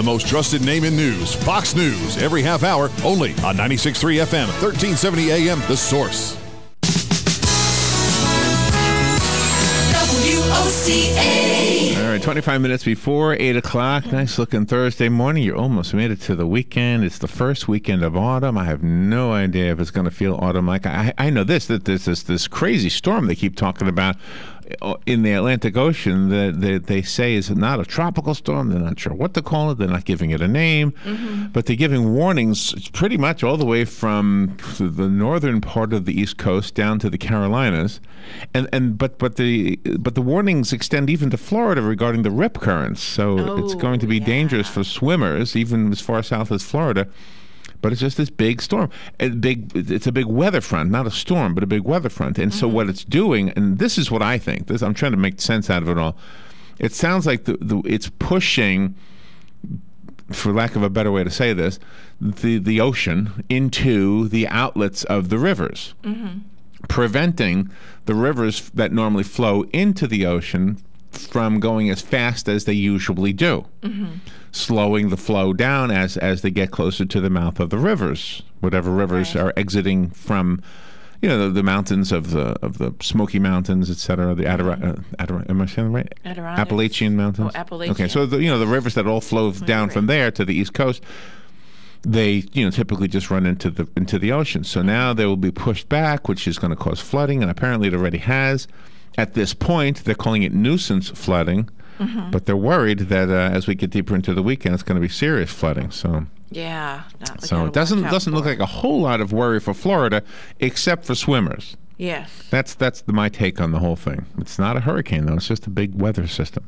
The most trusted name in news, Fox News, every half hour, only on 96.3 FM, 1370 AM, The Source. WOCA. All right, 25 minutes before 8 o'clock. Nice looking Thursday morning. You almost made it to the weekend. It's the first weekend of autumn. I have no idea if it's going to feel autumn-like. I know that there's this crazy storm they keep talking about in the Atlantic Ocean that they say is not a tropical storm. They're not sure what to call it. They're not giving it a name. But they're giving warnings pretty much all the way from the northern part of the East Coast down to the Carolinas. But the warnings extend even to Florida regarding the rip currents. So it's going to be dangerous for swimmers, even as far south as Florida. But it's just this big storm. It's a big weather front, not a storm, but a big weather front. And so what it's doing, and this is what I think, I'm trying to make sense out of it all. It sounds like it's pushing, for lack of a better way to say this, the ocean into the outlets of the rivers, preventing the rivers that normally flow into the ocean from going as fast as they usually do, slowing the flow down as they get closer to the mouth of the rivers, whatever rivers are exiting from, the mountains of the Smoky Mountains, etc. The am I saying that right? Appalachian Mountains. Oh, Appalachian. Okay, so the rivers that all flow down from there to the East Coast, they typically just run into the ocean. So now they will be pushed back, which is going to cause flooding, and apparently it already has. At this point, they're calling it nuisance flooding, but they're worried that as we get deeper into the weekend, it's going to be serious flooding. So so it doesn't look like a whole lot of worry for Florida, except for swimmers. Yes, that's my take on the whole thing. It's not a hurricane though; it's just a big weather system.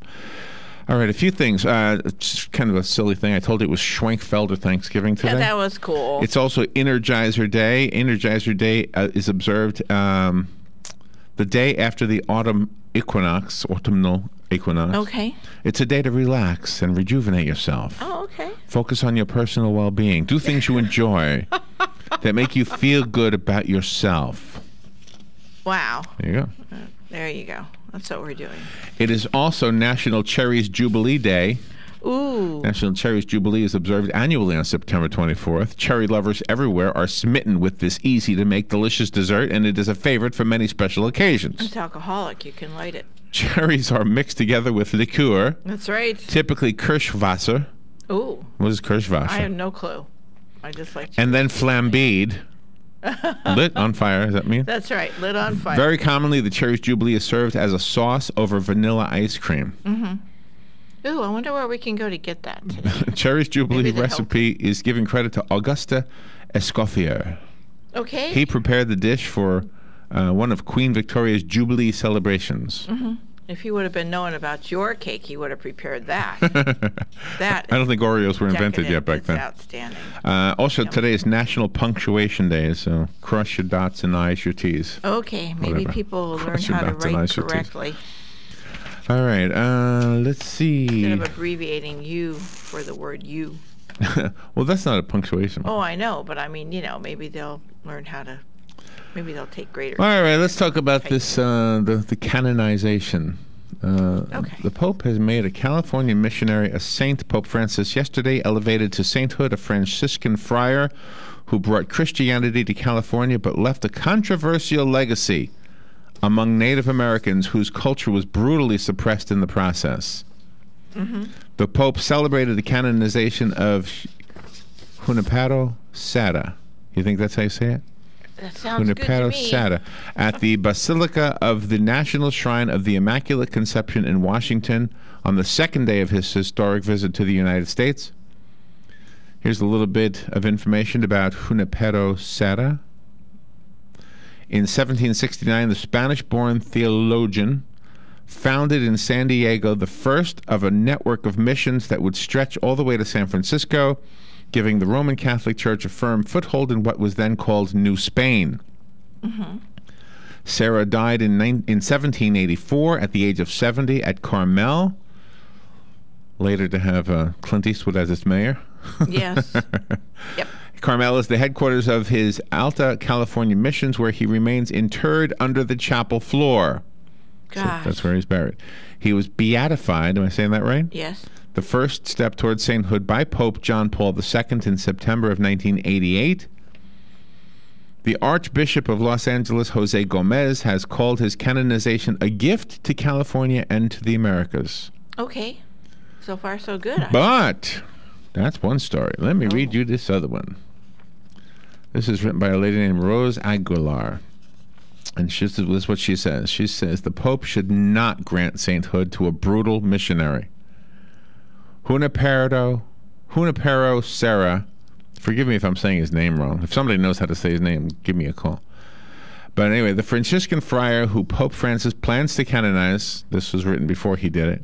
All right, a few things. Just kind of a silly thing. I told you it was Schwenkfelder Thanksgiving today. Yeah, that was cool. It's also Energizer Day. Energizer Day is observed the day after the autumnal equinox. Okay. It's a day to relax and rejuvenate yourself. Oh, okay. Focus on your personal well-being. Do things you enjoy that make you feel good about yourself. Wow. There you go. There you go. That's what we're doing. It is also National Cherries Jubilee Day. Ooh. National Cherries Jubilee is observed annually on September 24th. Cherry lovers everywhere are smitten with this easy-to-make, delicious dessert, and it is a favorite for many special occasions. It's alcoholic. You can light it. Cherries are mixed together with liqueur. That's right. Typically Kirschwasser. Ooh. What is Kirschwasser? I have no clue. I just like cherries. And then flambéed. Lit on fire, does that mean? That's right, lit on fire. Very commonly, the Cherries Jubilee is served as a sauce over vanilla ice cream. Ooh, I wonder where we can go to get that today. Cherries Jubilee recipe is giving credit to Auguste Escoffier. Okay. He prepared the dish for one of Queen Victoria's Jubilee celebrations. If he would have been knowing about your cake, he would have prepared that. I don't think Oreos were invented yet back then. Outstanding. Also, today is National Punctuation Day, so cross your dots and I's your T's. Okay, maybe people will learn how to write correctly. All right, let's see. Instead of abbreviating you for the word you. Well, that's not a punctuation. Oh, I know, but I mean, maybe they'll learn how to. Maybe they'll take greater. All right, let's talk about this, the canonization. Okay. The Pope has made a California missionary a saint. Pope Francis yesterday elevated to sainthood a Franciscan friar who brought Christianity to California but left a controversial legacy among Native Americans whose culture was brutally suppressed in the process. The Pope celebrated the canonization of Junipero Serra. You think that's how you say it? That sounds good to me. Serra, at the Basilica of the National Shrine of the Immaculate Conception in Washington on the second day of his historic visit to the United States. Here's a little bit of information about Junipero Serra. In 1769, the Spanish-born theologian founded in San Diego the first of a network of missions that would stretch all the way to San Francisco, giving the Roman Catholic Church a firm foothold in what was then called New Spain. Serra died in 1784 at the age of 70 at Carmel, later to have Clint Eastwood as its mayor. Yes. Yep. Carmel is the headquarters of his Alta California missions, where he remains interred under the chapel floor. So that's where he's buried. He was beatified, am I saying that right? Yes. the first step towards sainthood by Pope John Paul II in September of 1988. The Archbishop of Los Angeles, Jose Gomez, has called his canonization a gift to California and to the Americas. Okay. So far, so good. But that's one story. Let me read you this other one. This is written by a lady named Rose Aguilar. And this is what she says. She says, the Pope should not grant sainthood to a brutal missionary. Junipero Serra, forgive me if I'm saying his name wrong. If somebody knows how to say his name, give me a call. But anyway, the Franciscan friar who Pope Francis plans to canonize, this was written before he did it,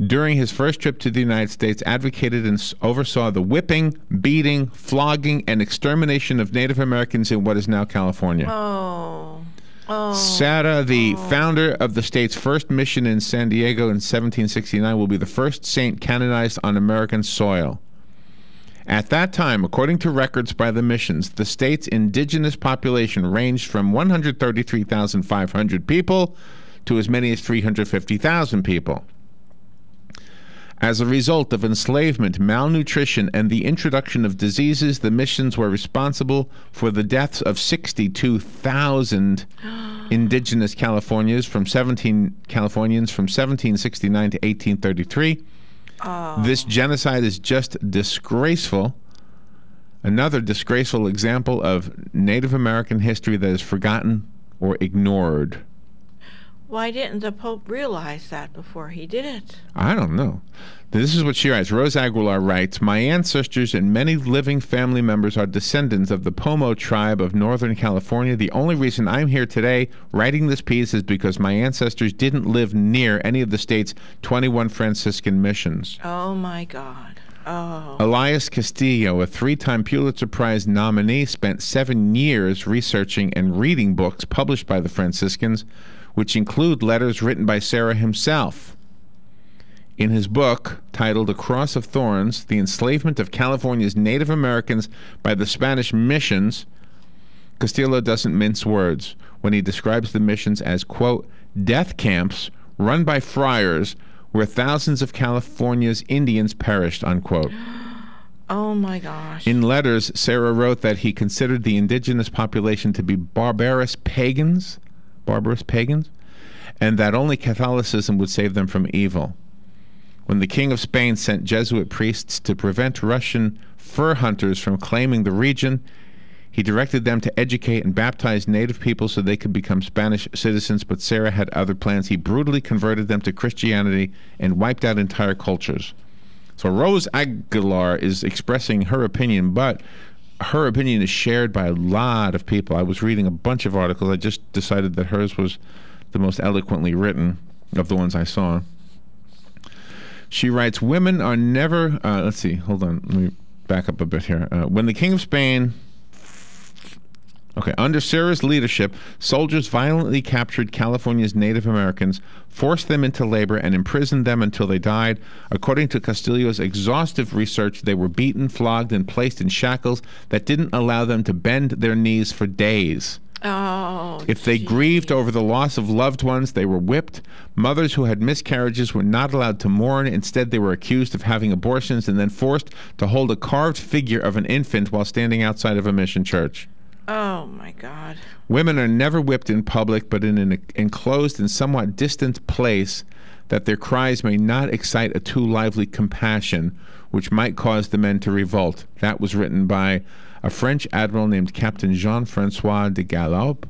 during his first trip to the United States, advocated and oversaw the whipping, beating, flogging, and extermination of Native Americans in what is now California. Serra, the founder of the state's first mission in San Diego in 1769, will be the first saint canonized on American soil. At that time, according to records by the missions, the state's indigenous population ranged from 133,500 people to as many as 350,000 people. As a result of enslavement, malnutrition, and the introduction of diseases, the missions were responsible for the deaths of 62,000 indigenous Californians from 1769 to 1833. This genocide is just disgraceful. Another disgraceful example of Native American history that is forgotten or ignored. Why didn't the Pope realize that before he did it? I don't know. This is what she writes. Rose Aguilar writes, my ancestors and many living family members are descendants of the Pomo tribe of Northern California. The only reason I'm here today writing this piece is because my ancestors didn't live near any of the state's 21 Franciscan missions. Oh, my God. Oh. Elias Castillo, a 3-time Pulitzer Prize nominee, spent 7 years researching and reading books published by the Franciscans, which include letters written by Serra himself. In his book, titled A Cross of Thorns, The Enslavement of California's Native Americans by the Spanish Missions, Castillo doesn't mince words when he describes the missions as, quote, death camps run by friars where thousands of California's Indians perished, unquote. Oh, my gosh. In letters, Serra wrote that he considered the indigenous population to be barbarous pagans, and that only Catholicism would save them from evil. When the King of Spain sent Jesuit priests to prevent Russian fur hunters from claiming the region, he directed them to educate and baptize native people so they could become Spanish citizens, but Serra had other plans. He brutally converted them to Christianity and wiped out entire cultures. So Rose Aguilar is expressing her opinion, but her opinion is shared by a lot of people. I was reading a bunch of articles. I just decided that hers was the most eloquently written of the ones I saw. She writes, women are never... let's see, hold on. Let me back up a bit here. When the King of Spain... Okay, under Serra's leadership, soldiers violently captured California's Native Americans, forced them into labor, and imprisoned them until they died. According to Castillo's exhaustive research, they were beaten, flogged, and placed in shackles that didn't allow them to bend their knees for days. Oh, if they grieved over the loss of loved ones, they were whipped. Mothers who had miscarriages were not allowed to mourn. Instead, they were accused of having abortions and then forced to hold a carved figure of an infant while standing outside of a mission church. Oh, my God. Women are never whipped in public, but in an enclosed and somewhat distant place, that their cries may not excite a too lively compassion, which might cause the men to revolt. That was written by a French admiral named Captain Jean-François de Galaup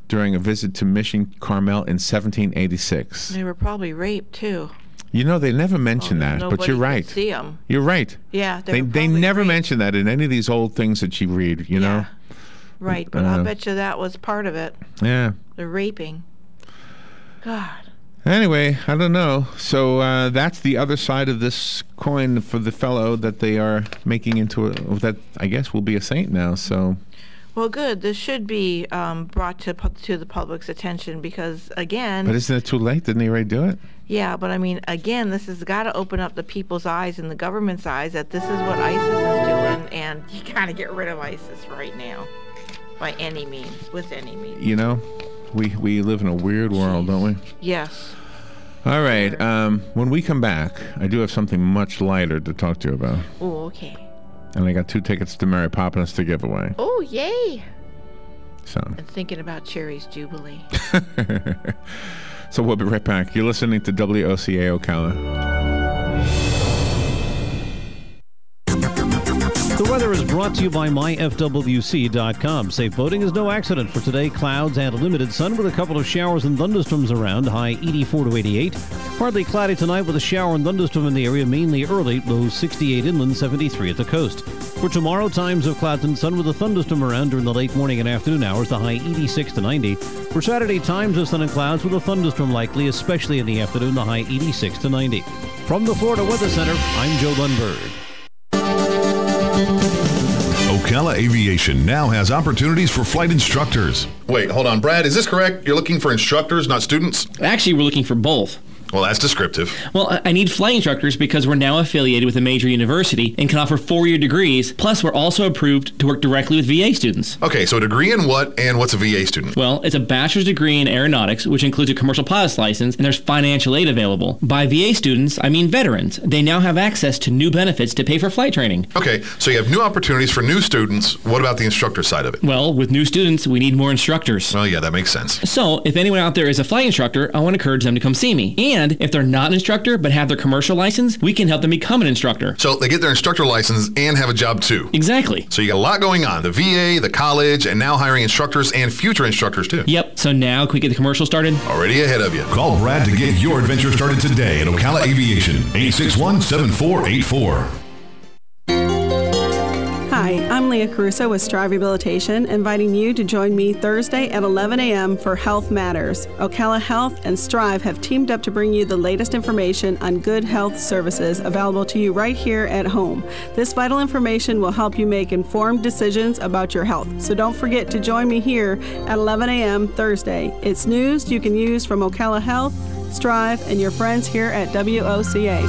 during a visit to Mission Carmel in 1786. They were probably raped, too. You know, they never mention that, but you're right. See them. You're right. Yeah, they never mention that in any of these old things that you read, you know? Right, but I'll bet you that was part of it. Yeah. The raping. God. Anyway, I don't know. So that's the other side of this coin for the fellow that they are making into that I guess will be a saint now. So. Well, good. This should be brought to the public's attention because, again... But isn't it too late? Didn't he already do it? Yeah, but I mean, again, this has got to open up the people's eyes and the government's eyes that this is what ISIS is doing, and you got to get rid of ISIS right now. By any means, with any means. You know, we live in a weird world, don't we? Yes. All right. When we come back, I do have something much lighter to talk to you about. Oh, okay. And I got 2 tickets to Mary Poppins to give away. Oh, yay. So. I'm thinking about Cherry's Jubilee. So we'll be right back. You're listening to WOCA Ocala. The weather is brought to you by myfwc.com. Safe boating is no accident for today. Clouds and limited sun with a couple of showers and thunderstorms around. High 84 to 88. Partly cloudy tonight with a shower and thunderstorm in the area, mainly early. Low 68 inland, 73 at the coast. For tomorrow, times of clouds and sun with a thunderstorm around during the late morning and afternoon hours. The high 86 to 90. For Saturday, times of sun and clouds with a thunderstorm likely, especially in the afternoon. The high 86 to 90. From the Florida Weather Center, I'm Joe Lundberg. Ocala Aviation now has opportunities for flight instructors. Wait, hold on, Brad, is this correct? You're looking for instructors, not students? Actually, we're looking for both. Well, that's descriptive. Well, I need flight instructors because we're now affiliated with a major university and can offer 4-year degrees. Plus, we're also approved to work directly with VA students. Okay, so a degree in what, and what's a VA student? Well, it's a bachelor's degree in aeronautics, which includes a commercial pilot's license, and there's financial aid available. By VA students, I mean veterans. They now have access to new benefits to pay for flight training. Okay, so you have new opportunities for new students. What about the instructor side of it? Well, with new students, we need more instructors. Well, yeah, that makes sense. So, if anyone out there is a flight instructor, I want to encourage them to come see me. And if they're not an instructor but have their commercial license, we can help them become an instructor. So they get their instructor license and have a job too. Exactly. So you got a lot going on. The VA, the college, and now hiring instructors and future instructors too. Yep. So now can we get the commercial started? Already ahead of you. Call Brad to get your adventure started today at Ocala Aviation. 861-7484. Hi, I'm Leah Caruso with Strive Rehabilitation, inviting you to join me Thursday at 11 a.m. for Health Matters. Ocala Health and Strive have teamed up to bring you the latest information on good health services available to you right here at home. This vital information will help you make informed decisions about your health. So don't forget to join me here at 11 a.m. Thursday. It's news you can use from Ocala Health, Strive, and your friends here at WOCA.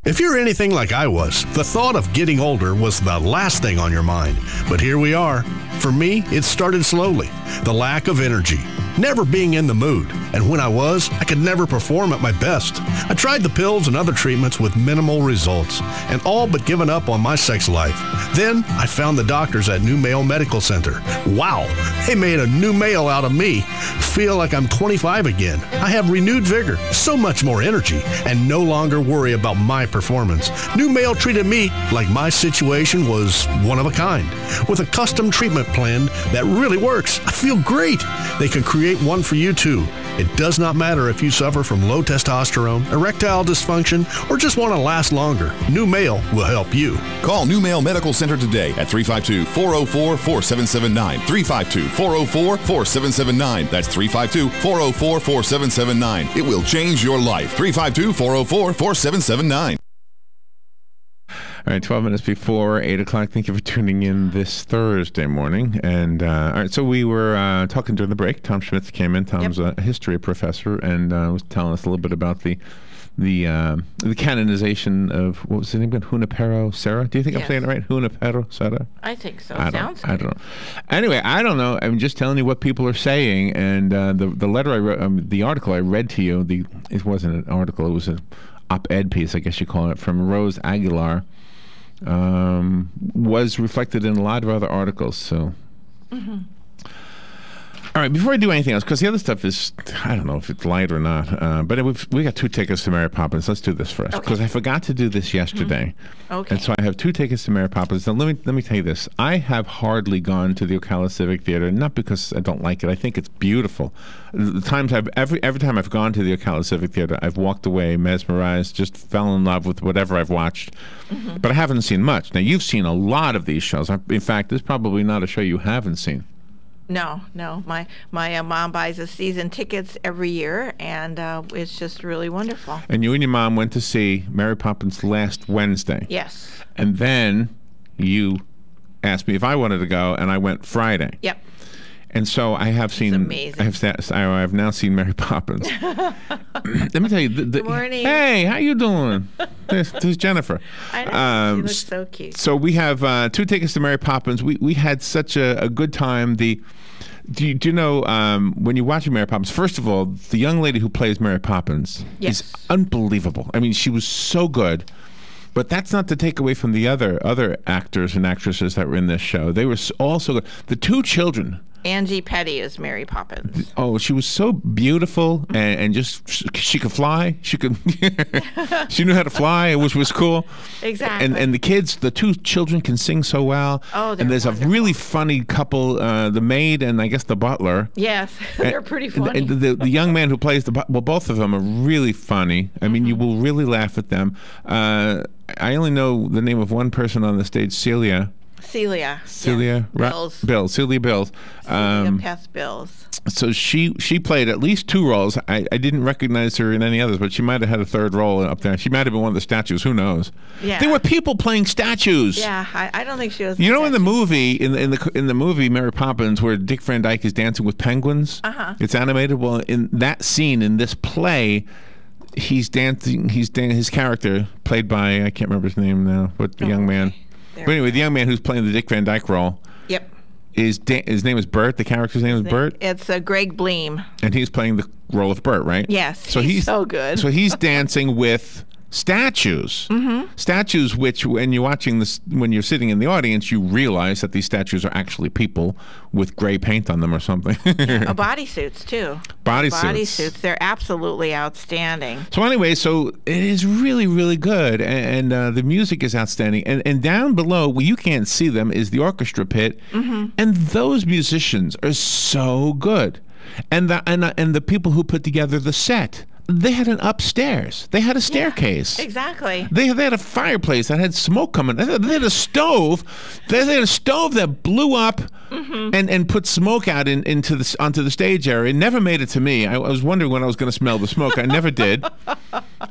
If you're anything like I was, the thought of getting older was the last thing on your mind. But here we are. For me, it started slowly. The lack of energy, never being in the mood. And when I was, I could never perform at my best. I tried the pills and other treatments with minimal results, and all but given up on my sex life. Then I found the doctors at New Male Medical Center. Wow, they made a new male out of me. Feel like I'm 25 again. I have renewed vigor, so much more energy, and no longer worry about my performance. New Male treated me like my situation was one of a kind, with a custom treatment plan that really works. I feel great. They can create one for you too. It does not matter if you suffer from low testosterone, erectile dysfunction, or just want to last longer. New Male will help you. Call New Male Medical Center today at 352-404-4779. 352-404-4779. That's 352-404-4779. It will change your life. 352-404-4779. All right, 12 minutes before 8 o'clock. Thank you for tuning in this Thursday morning. And all right, so we were talking during the break. Tom Schmitz came in. Tom's a history professor and was telling us a little bit about the canonization of, what was the name again? Junipero Serra? Do you think I'm saying it right? Junipero Serra? I think so. I Sounds good. don't know. Anyway, I don't know. I'm just telling you what people are saying. And the letter I wrote, the article I read to you, it wasn't an article. It was an op-ed piece, I guess you call it, from Rose Aguilar. Was reflected in a lot of other articles. So, All right, before I do anything else, because the other stuff is, I don't know if it's light or not, but we got 2 tickets to Mary Poppins. Let's do this first, because I forgot to do this yesterday. Okay. And so I have 2 tickets to Mary Poppins. Now, let me tell you this. I have hardly gone to the Ocala Civic Theater, not because I don't like it. I think it's beautiful. The times every time I've gone to the Ocala Civic Theater, I've walked away mesmerized, just fell in love with whatever I've watched. But I haven't seen much. Now, you've seen a lot of these shows. In fact, there's probably not a show you haven't seen. No. My mom buys us season tickets every year, and it's just really wonderful. And you and your mom went to see Mary Poppins last Wednesday. Yes. And then you asked me if I wanted to go, and I went Friday. Yep. And so I have seen. It's amazing. I have now seen Mary Poppins. Let me tell you. Good morning. Hey, how you doing? There's Jennifer. I know. She looks so cute. So we have 2 tickets to Mary Poppins. We had such a good time. Do you know when you're watching Mary Poppins? First of all, the young lady who plays Mary Poppins is unbelievable. I mean, she was so good. But that's not to take away from the other actors and actresses that were in this show. They were all so good. The two children. Angie Petty is Mary Poppins. Oh, she was so beautiful and just she could fly. She could. She knew how to fly, which was cool. Exactly. And the kids, the two children, can sing so well. Oh, they're and there's wonderful. a really funny couple, the maid and I guess the butler. Yes, they're pretty funny. And the young man who plays both of them are really funny. I mean, you will really laugh at them. I only know the name of one person on the stage, Celia. Celia. Celia Bills. Celia Bills. Celia Pest Bills. So she played at least two roles. I didn't recognize her in any others, but she might have had a third role up there. She might have been one of the statues. Who knows? Yeah. There were people playing statues. Yeah, I don't think she was. You know, in the movie, in the movie Mary Poppins, where Dick Van Dyke is dancing with penguins. It's animated. Well, in that scene in this play, he's dancing. His character, played by I can't remember his name now, but the young man. But anyway, the young man who's playing the Dick Van Dyke role. Yep. His name is Bert. The character's name is Bert. It's Greg Bleem. And he's playing the role of Bert, right? Yes. So he's so good. So he's dancing with statues. Statues, which when you're watching this, when you're sitting in the audience, you realize that these statues are actually people with gray paint on them or something. Bodysuits too. Bodysuits. They're absolutely outstanding. So anyway, so it is really, really good, and the music is outstanding. And down below, where you can't see them, is the orchestra pit, and those musicians are so good. And the people who put together the set. They had an upstairs. They had a staircase. Yeah, exactly. They had a fireplace that had smoke coming. They had a stove. They had a stove that blew up and put smoke out onto the stage area. It never made it to me. I was wondering when I was going to smell the smoke. I never did.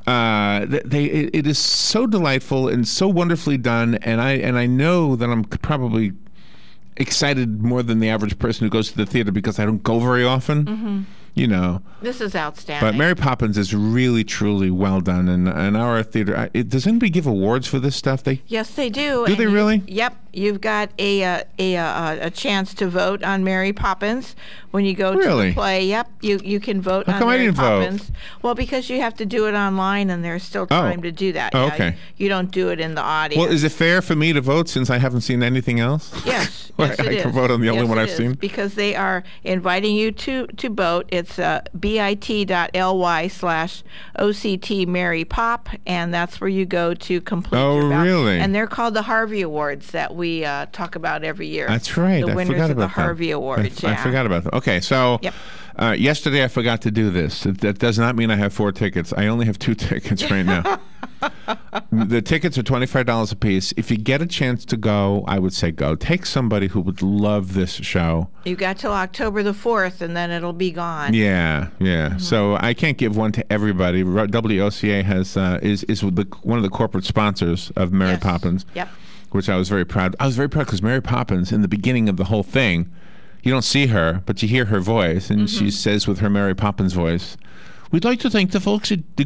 It is so delightful and so wonderfully done. And I know that I'm probably excited more than the average person who goes to the theater because I don't go very often. You know. This is outstanding. But Mary Poppins is really, truly well done. And our theater, does anybody give awards for this stuff? Yes, they do. Do they really? Yep. You've got a chance to vote on Mary Poppins when you go to the play. Yep. You can vote on Mary Poppins. Vote? Well, because you have to do it online and there's still time to do that. Oh, okay. You don't do it in the audience. Well, is it fair for me to vote since I haven't seen anything else? Yes. Yes, I can vote on the only one I've seen. Because they are inviting you to vote. It's bit.ly/OCT Mary Pop, and that's where you go to complete your ballot. Really? And they're called the Harvey Awards that we talk about every year. That's right. The I winners forgot of the about that. Harvey Awards. I forgot about that. Okay, so yesterday I forgot to do this. That does not mean I have 4 tickets. I only have 2 tickets right now. The tickets are $25 a piece. If you get a chance to go, I would say go. Take somebody who would love this show. You got till October the 4th, and then it'll be gone. Yeah. So I can't give one to everybody. WOCA is one of the corporate sponsors of Mary Poppins. Yep. Which I was very proud. I was very proud because Mary Poppins, in the beginning of the whole thing, you don't see her, but you hear her voice, and she says with her Mary Poppins voice, "We'd like to thank the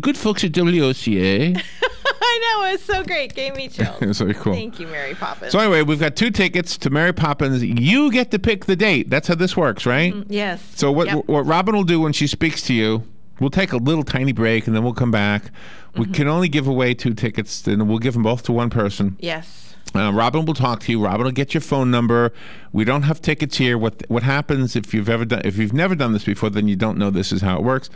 good folks at WOCA." I know, it's so great. Gave me chills. It was very cool. Thank you, Mary Poppins. So anyway, we've got 2 tickets to Mary Poppins. You get to pick the date. That's how this works, right? Yes. So what Robin will do when she speaks to you, we'll take a little tiny break, and then we'll come back. We can only give away 2 tickets, and we'll give them both to one person. Yes. Robin will talk to you. Robin will get your phone number. We don't have tickets here. What happens if you've never done this before, then you don't know this is how it works.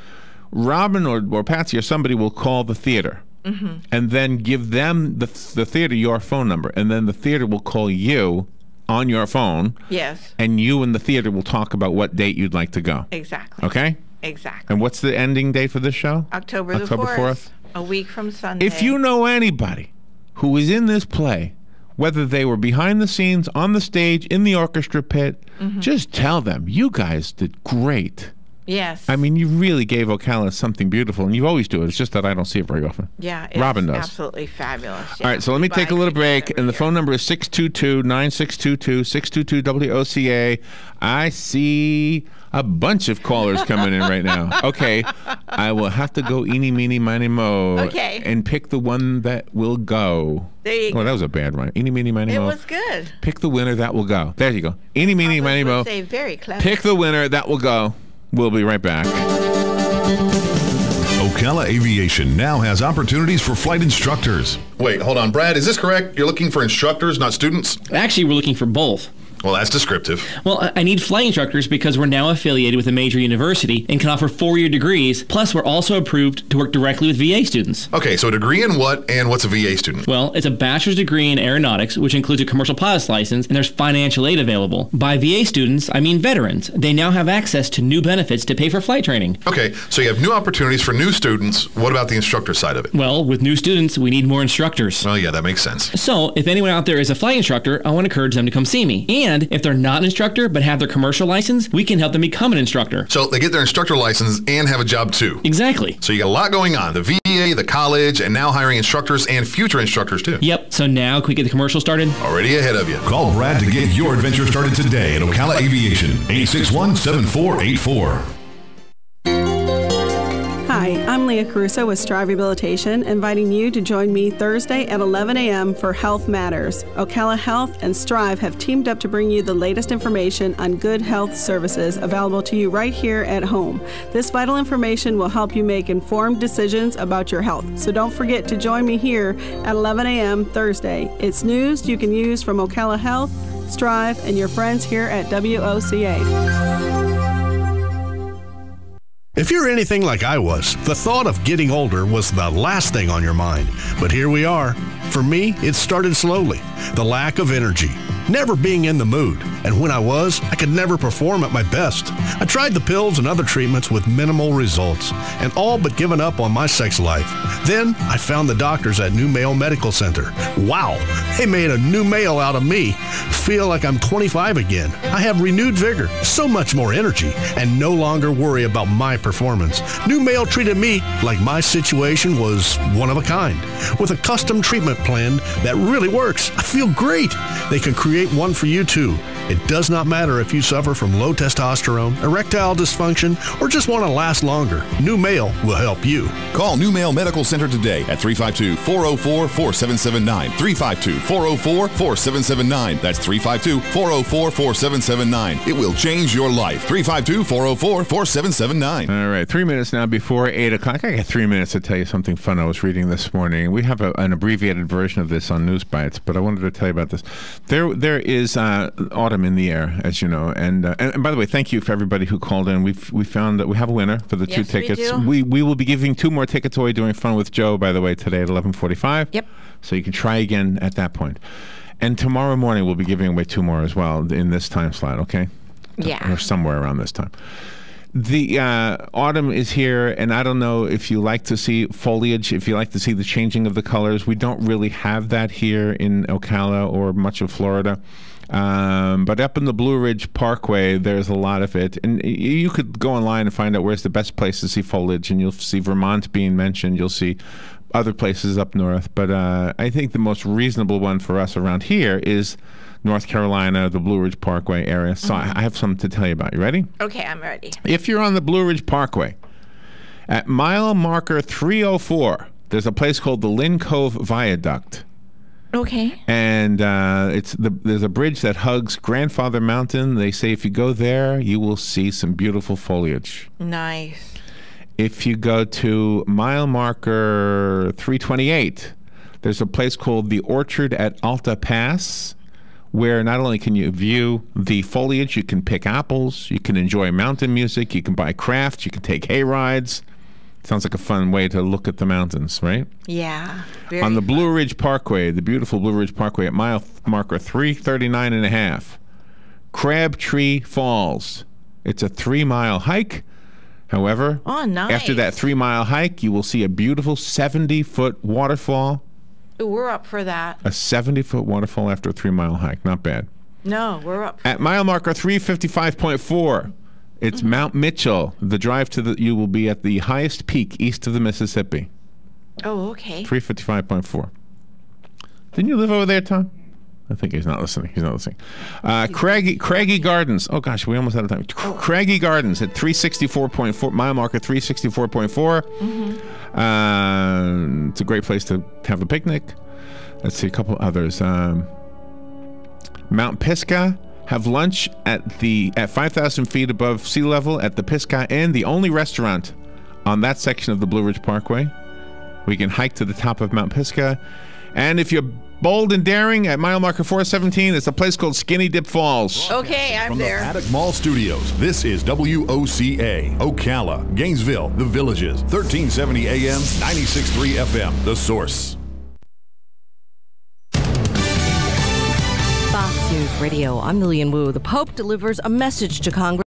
Robin or Patsy or somebody will call the theater and then give them the theater your phone number, and then the theater will call you on your phone. Yes. And you and the theater will talk about what date you'd like to go. Exactly. Okay? Exactly. And what's the ending date for this show? October the 4th. A week from Sunday. If you know anybody who is in this play, whether they were behind the scenes, on the stage, in the orchestra pit, just tell them, you guys did great. Yes. I mean, you really gave Ocala something beautiful, and you always do it. It's just that I don't see it very often. Yeah, Robin does. Absolutely fabulous. Yeah. All right, so let me take a little break, and the phone number is 622-9622, 622-WOCA. I see A bunch of callers coming in right now. Okay, I will have to go eeny, meeny, miny, mo. Okay. And pick the one that will go. There you go. Oh, that was a bad one. Eeny, meeny, miny, mo. It was good. Pick the winner that will go. There you go. Eeny, meeny, miny, mo. Say very clever. Pick the winner that will go. We'll be right back. Ocala Aviation now has opportunities for flight instructors. Wait, hold on, Brad, is this correct? You're looking for instructors, not students? Actually, we're looking for both. Well, that's descriptive. Well, I need flight instructors because we're now affiliated with a major university and can offer 4-year degrees. Plus, we're also approved to work directly with VA students. Okay, so a degree in what, and what's a VA student? Well, it's a bachelor's degree in aeronautics, which includes a commercial pilot's license, and there's financial aid available. By VA students, I mean veterans. They now have access to new benefits to pay for flight training. Okay, so you have new opportunities for new students. What about the instructor side of it? Well, with new students, we need more instructors. Well, yeah, that makes sense. So, if anyone out there is a flight instructor, I want to encourage them to come see me. And if they're not an instructor but have their commercial license, we can help them become an instructor. So they get their instructor license and have a job too. Exactly. So you got a lot going on. The VA, the college, and now hiring instructors and future instructors too. Yep. So now can we get the commercial started? Already ahead of you. Call Brad to get your adventure started today at Ocala Aviation, 861-7484. Hi, I'm Leah Caruso with Strive Rehabilitation, inviting you to join me Thursday at 11 a.m. for Health Matters. Ocala Health and Strive have teamed up to bring you the latest information on good health services available to you right here at home. This vital information will help you make informed decisions about your health. So don't forget to join me here at 11 a.m. Thursday. It's news you can use from Ocala Health, Strive, and your friends here at WOCA. If you're anything like I was, the thought of getting older was the last thing on your mind. But here we are. For me, it started slowly. The lack of energy, never being in the mood. And when I was, I could never perform at my best. I tried the pills and other treatments with minimal results, and all but given up on my sex life. Then I found the doctors at New Male Medical Center. Wow, they made a new male out of me. Feel like I'm 25 again. I have renewed vigor, so much more energy, and no longer worry about my performance. New Male treated me like my situation was one of a kind, with a custom treatment plan that really works. I feel great. They can create one for you too. It does not matter if you suffer from low testosterone, erectile dysfunction, or just want to last longer. New Male will help you. Call New Male Medical Center today at 352-404-4779. 352-404-4779. That's 352-404-4779. It will change your life. 352-404-4779. All right, 3 minutes now before 8 o'clock. I got 3 minutes to tell you something fun I was reading this morning. We have an abbreviated version of this on News Bites, but I wanted to tell you about this. There is autumn in the air, as you know, and by the way, thank you for everybody who called in. We found that we have a winner for the 2 tickets. We will be giving 2 more tickets away doing Fun with Joe, by the way, today at 11:45. Yep. So you can try again at that point. And tomorrow morning we'll be giving away 2 more as well in this time slot. Okay. Yeah. Or somewhere around this time. The autumn is here, and I don't know if you like to see foliage, if you like to see the changing of the colors. We don't really have that here in Ocala or much of Florida. But up in the Blue Ridge Parkway, there's a lot of it. And you could go online and find out where's the best place to see foliage, and you'll see Vermont being mentioned. You'll see other places up north. But I think the most reasonable one for us around here is North Carolina, the Blue Ridge Parkway area. So I have something to tell you about. You ready? Okay, I'm ready. If you're on the Blue Ridge Parkway, at mile marker 304, there's a place called the Lynn Cove Viaduct. Okay. And there's a bridge that hugs Grandfather Mountain. They say if you go there, you will see some beautiful foliage. Nice. If you go to mile marker 328, there's a place called the Orchard at Alta Pass, where not only can you view the foliage, you can pick apples, you can enjoy mountain music, you can buy crafts, you can take hay rides. Sounds like a fun way to look at the mountains, right? Yeah. On the Blue Ridge Parkway, the beautiful Blue Ridge Parkway at mile marker 339.5, Crabtree Falls. It's a 3-mile hike. However, nice. After that 3-mile hike, you will see a beautiful 70-foot waterfall. Ooh, we're up for that. A 70-foot waterfall after a 3-mile hike. Not bad. No, we're up. At mile marker 355.4, it's Mount Mitchell. The drive you will be at the highest peak east of the Mississippi. Oh, okay. 355.4. Didn't you live over there, Tom? I think he's not listening. Craggy Gardens. Oh, gosh, we almost out of time. Craggy Gardens at 364.4, mile marker 364.4. Mm-hmm. It's a great place to have a picnic. Let's see, a couple others. Mount Pisgah. Have lunch at 5,000 feet above sea level at the Pisgah Inn, the only restaurant on that section of the Blue Ridge Parkway. We can hike to the top of Mount Pisgah. And if you're bold and daring, at mile marker 417, it's a place called Skinny Dip Falls. Okay, I'm there. From the Paddock Mall Studios, this is WOCA, Ocala, Gainesville, The Villages, 1370 AM, 96.3 FM, The Source. Fox News Radio, I'm Lillian Wu. The Pope delivers a message to Congress.